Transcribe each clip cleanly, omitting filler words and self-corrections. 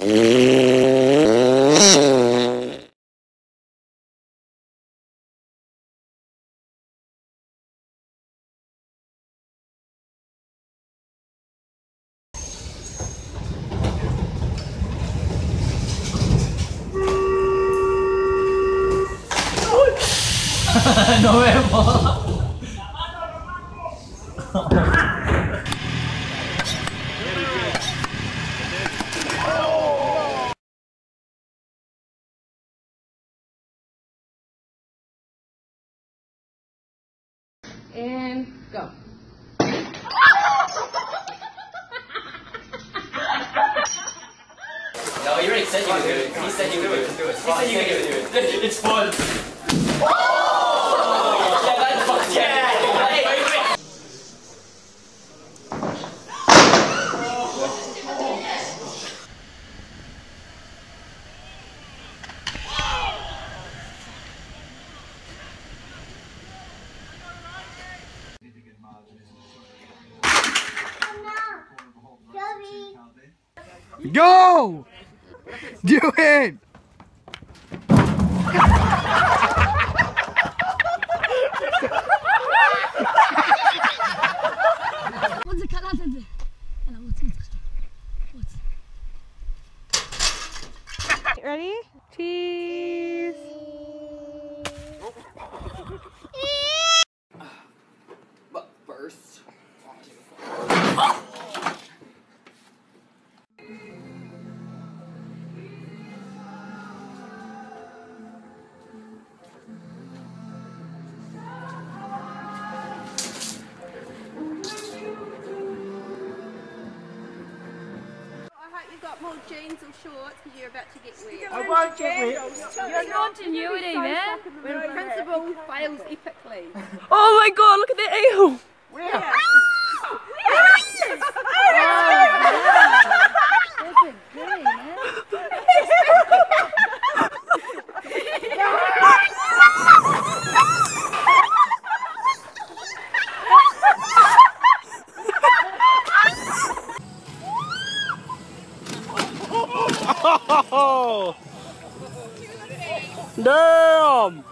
Nos vemos. And go. No, you already said you would do it. He said you would do it. He said you would do it. It's fun. Oh! Yeah, that's fun. Yeah. Hey, wait. Go! Do it! Ready? Cheese! But first, Got more jeans or shorts because you're about to get wet. I won't get wet. You're continuity, man. When principal fails epically. Oh my god, look at the eel! Where? Oh! Damn!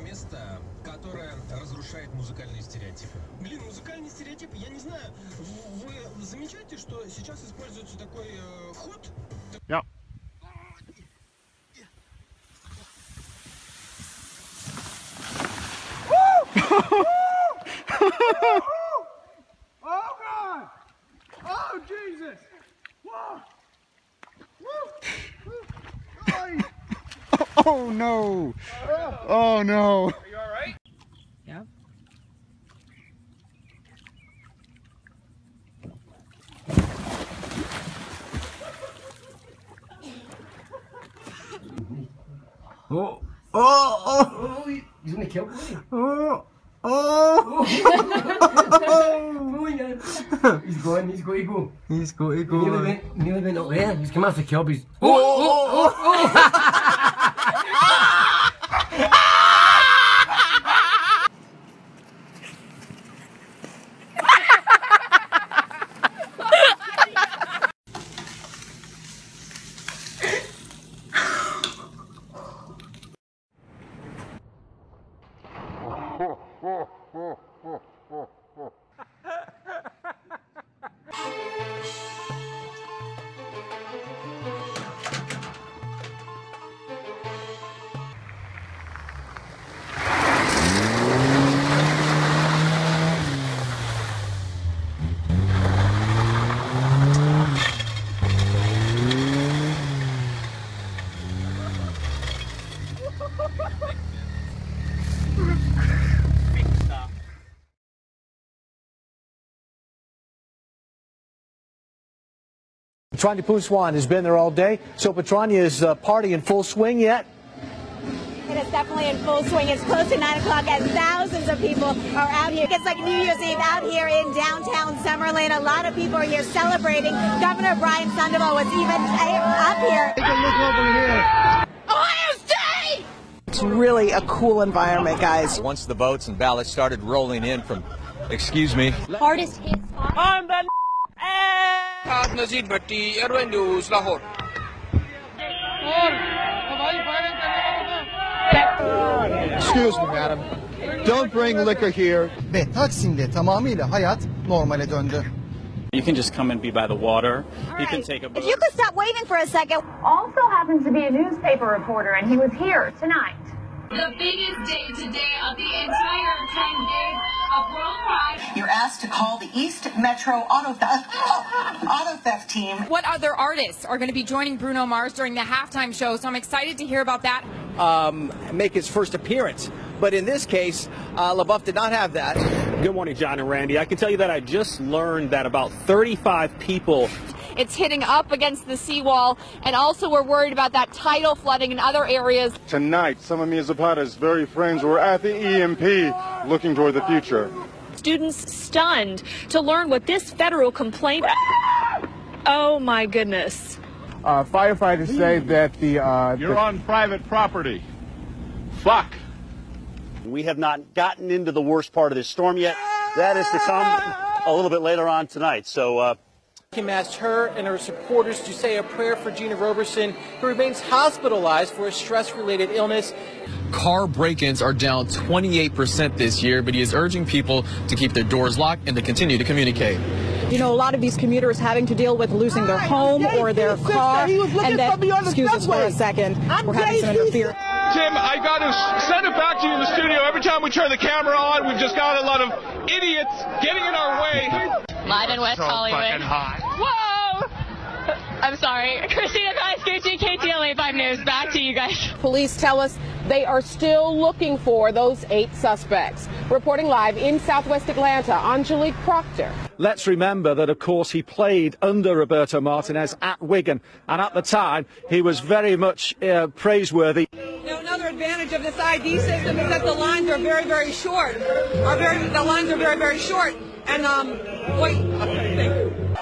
Место, которое разрушает музыкальные стереотипы. Блин, музыкальные стереотипы, я не знаю, вы замечаете, что сейчас используется такой ход? Ja. Oh God! Oh Jesus! Whoa! Oh no! Oh no! Are you alright? Yeah. Oh! Oh! Oh! he's gonna kill me. Oh! Oh! He's going. He's going to go. He's got to go. Nearly went up there. He's come off the curb. He's. Petrania Puswan has been there all day. So Petrania is party in full swing yet? It is definitely in full swing. It's close to 9 o'clock and thousands of people are out here. It's like New Year's Eve out here in downtown Summerlin. A lot of people are here celebrating. Governor Brian Sandoval was even up here. Take a look over here. Ohio State! It's really a cool environment, guys. Once the votes and ballots started rolling in from, excuse me. Hardest hit spot. I'm the Nazid Bhatti, Airway News, Lahore. Excuse me, madam. Don't bring liquor here. Ve Taksim'de tamamıyla hayat normale döndü. You can just come and be by the water. You can take a boat. If you could stop waving for a second. Also happens to be a newspaper reporter, and he was here tonight. The biggest day today of the entire 10 days of World Pride. You're asked to call the East Metro auto theft team. What other artists are going to be joining Bruno Mars during the halftime show? So I'm excited to hear about that. Make his first appearance. But in this case, LaBeouf did not have that. Good morning, John and Randy. I can tell you that I just learned that about 35 people. It's hitting up against the seawall, and also we're worried about that tidal flooding in other areas. Tonight, some of Mia Zapata's very friends were at the EMP looking toward the future. Students stunned to learn what this federal complaint... Oh, my goodness. Firefighters say that You're on private property. Fuck. We have not gotten into the worst part of this storm yet. That is to come a little bit later on tonight. So, Kim asked her and her supporters to say a prayer for Gina Roberson, who remains hospitalized for a stress-related illness. Car break-ins are down 28% this year, but he is urging people to keep their doors locked and to continue to communicate. You know, a lot of these commuters having to deal with losing their home or their car. And then, excuse us for a second, we're having some interference. Tim, I got to send it back to you in the studio. Every time we turn the camera on, we've just got a lot of idiots getting in our way. Live in West Hollywood. Whoa! I'm sorry. Christina Kaiskouchi, KTLA 5 News. Back to you guys. Police tell us they are still looking for those 8 suspects. Reporting live in Southwest Atlanta, Angelique Proctor. Let's remember that, of course, he played under Roberto Martinez at Wigan, and at the time, he was very much praiseworthy. Now, another advantage of this ID system is that the lines are very, very short. The lines are very, very short. And, wait.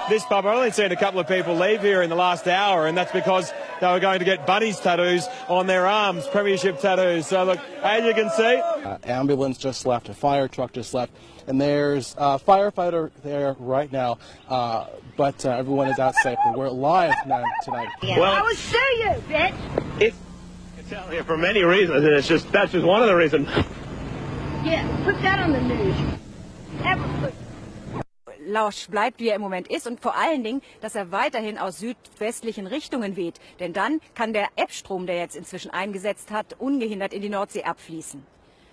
This pub, I've only seen a couple of people leave here in the last hour, and that's because they were going to get bunnies tattoos on their arms, premiership tattoos. So, look, as you can see... ambulance just left, a fire truck just left, and there's a firefighter there right now, but everyone is out safe. We're live tonight. Well, I will show you, bitch! It's out here for many reasons, and that's just one of the reasons. Yeah, put that on the news. Lausch bleibt, wie er im Moment ist, und vor allen Dingen, dass er weiterhin aus südwestlichen Richtungen weht. Denn dann kann der Ebbstrom, der jetzt inzwischen eingesetzt hat, ungehindert in die Nordsee abfließen.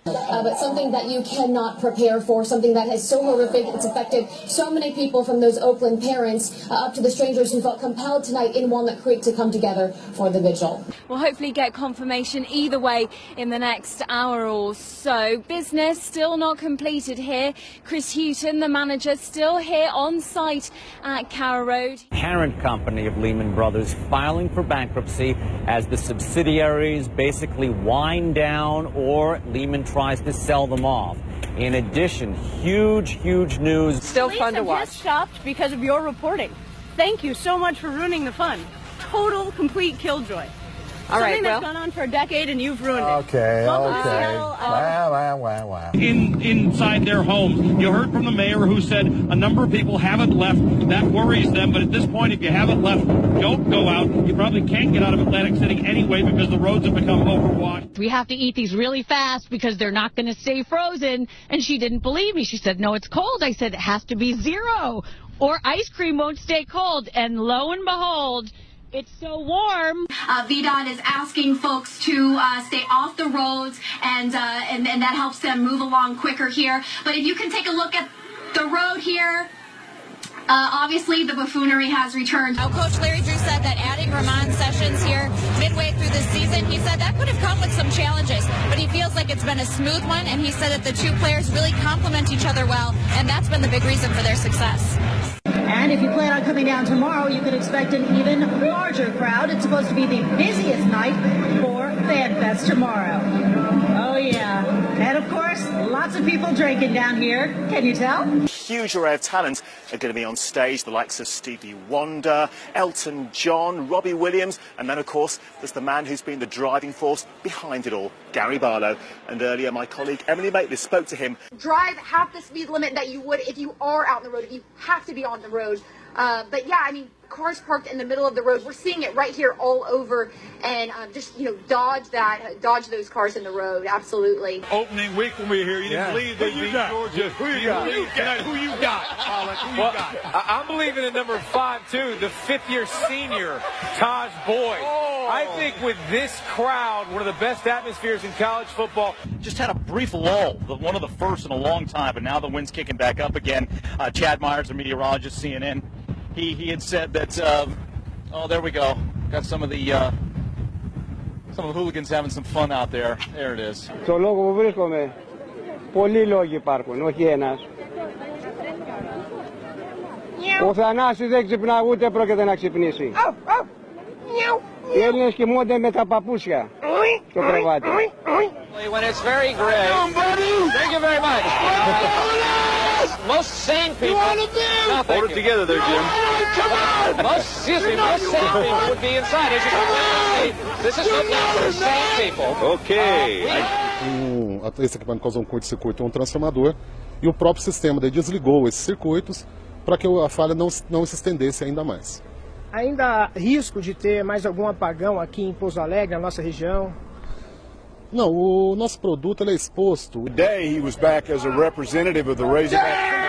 But something that you cannot prepare for, something that is so horrific, it's affected so many people, from those Oakland parents up to the strangers who felt compelled tonight in Walnut Creek to come together for the vigil. We'll hopefully get confirmation either way in the next hour or so. Business still not completed here. Chris Houghton, the manager, still here on site at Carrow Road. Parent company of Lehman Brothers filing for bankruptcy as the subsidiaries basically wind down or Lehman tries to sell them off. In addition, huge news. Still fun to watch. I'm just shocked because of your reporting. Thank you so much for ruining the fun. Total, complete killjoy. All right, well, that's gone on for a decade and you've ruined it. Okay. Wow. Inside their homes. You heard from the mayor who said a number of people haven't left. That worries them. But at this point, if you haven't left, don't go out. You probably can't get out of Atlantic City anyway because the roads have become overwashed. We have to eat these really fast because they're not going to stay frozen. And she didn't believe me. She said, no, it's cold. I said, it has to be 0 or ice cream won't stay cold. And lo and behold, it's so warm. VDOT is asking folks to stay off the roads, and that helps them move along quicker here. But if you can take a look at the road here, obviously the buffoonery has returned. Now, Coach Larry Drew said that adding Ramon Sessions here midway through the season, he said that could have come with some challenges, but he feels like it's been a smooth one, and he said that the two players really complement each other well, and that's been the big reason for their success. And if you plan on coming down tomorrow, you can expect an even larger crowd. It's supposed to be the busiest night for FanFest tomorrow. Oh, yeah. And, of course, lots of people drinking down here. Can you tell? Huge array of talent are going to be on stage, the likes of Stevie Wonder, Elton John, Robbie Williams, and then, of course, there's the man who's been the driving force behind it all, Gary Barlow. And earlier, my colleague Emily Maitlis spoke to him. Drive half the speed limit that you would if you are out on the road, if you have to be on the road. But yeah, I mean, cars parked in the middle of the road. We're seeing it right here all over, and just, you know, dodge those cars in the road. Absolutely. Opening week when we were here, you didn't believe they beat Georgia. Who you got? Who you got? I'm believing in number 5 too, the 5th-year senior Taj Boyd. I think with this crowd, one of the best atmospheres in college football. Just had a brief lull, one of the first in a long time, but now the wind's kicking back up again. Chad Myers, a meteorologist, CNN, he had said that, oh, there we go. Got some of the hooligans having some fun out there. There it is. Στο λόγο που βρίσκομαι, πολλοί λόγοι υπάρχουν, όχι ένας. Ο Θανάσης δεν ξυπνά, ούτε πρόκειται να ξυπνήσει. Οι Έλληνες κοιμούνται με τα παπούσια στο κρεβάτι. When it's very gray. Thank you very much. Most sane people. Hold it together there, Jim. Most sane people would be inside. As you can see, this is what for sane people. Okay. Esse equipamento causou um curto-circuito em um transformador e o próprio sistema desligou esses circuitos para que a falha não se estendesse ainda mais. Ainda há risco de ter mais algum apagão aqui em Pouso Alegre, na nossa região? Não, o nosso produto ele é exposto. Today he was back as a representative of the Razorback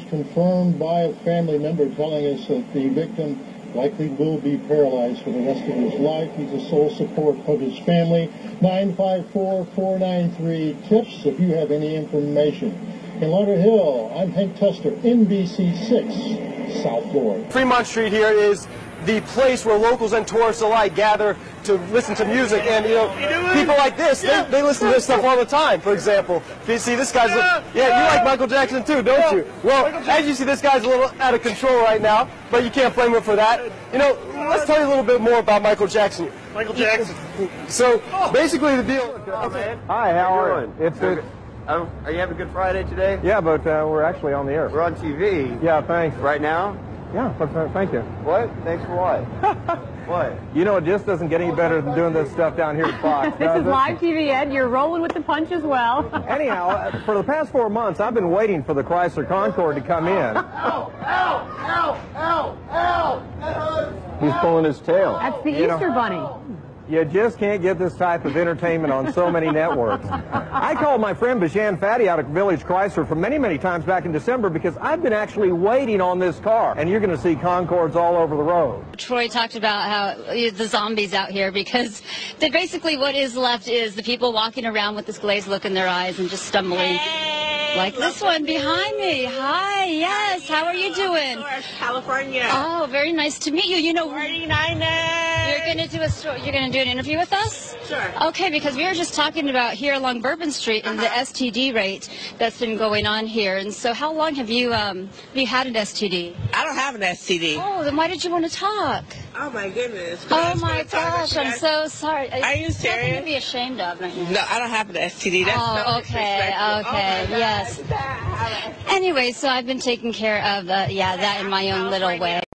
confirmed by a family member telling us that the victim likely will be paralyzed for the rest of his life. He's the sole support of his family. 954-493-TIPS if you have any information. In Lauderhill, I'm Hank Tester, NBC6, South Florida. Fremont Street here is the place where locals and tourists alike gather to listen to music, and you know, people like this, they listen to this stuff all the time. For example, you see this guy's, you like Michael Jackson too, don't you? Well, as you see, this guy's a little out of control right now, but you can't blame him for that. You know, let's tell you a little bit more about Michael Jackson. Michael Jackson. So basically, the deal. Hi, how are you? It's good. Are you having a good Friday today? Yeah, but we're actually on the air. We're on TV. Yeah, thanks. Right now? Yeah, thank you. What? Thanks for what? What? You know, it just doesn't get any better than doing this stuff down here at Fox. This is live TV, Ed. You're rolling with the punch as well. Anyhow, for the past 4 months, I've been waiting for the Chrysler Concorde to come in. He's pulling his tail. That's the Easter Bunny. You just can't get this type of entertainment on so many networks. I called my friend Bijan Fadi out of Village Chrysler for many, many times back in December because I've been actually waiting on this car, and you're going to see Concords all over the road. Troy talked about how the zombies out here because basically what is left is the people walking around with this glazed look in their eyes and just stumbling. Like this one behind me. Hi, yes. How are you doing? North California. Oh, very nice to meet you. You know, 49ers. You're going to do an interview with us? Sure. Okay, because we were just talking about here along Bourbon Street and the STD rate that's been going on here. And so, how long have you had an STD? I don't have an STD. Oh, then why did you want to talk? Oh my goodness. Oh my gosh, I'm so sorry. Are you serious? Nothing to be ashamed of right now. No, I don't have an STD. That's okay, yes. Anyway, so I've been taking care of that in my own little way.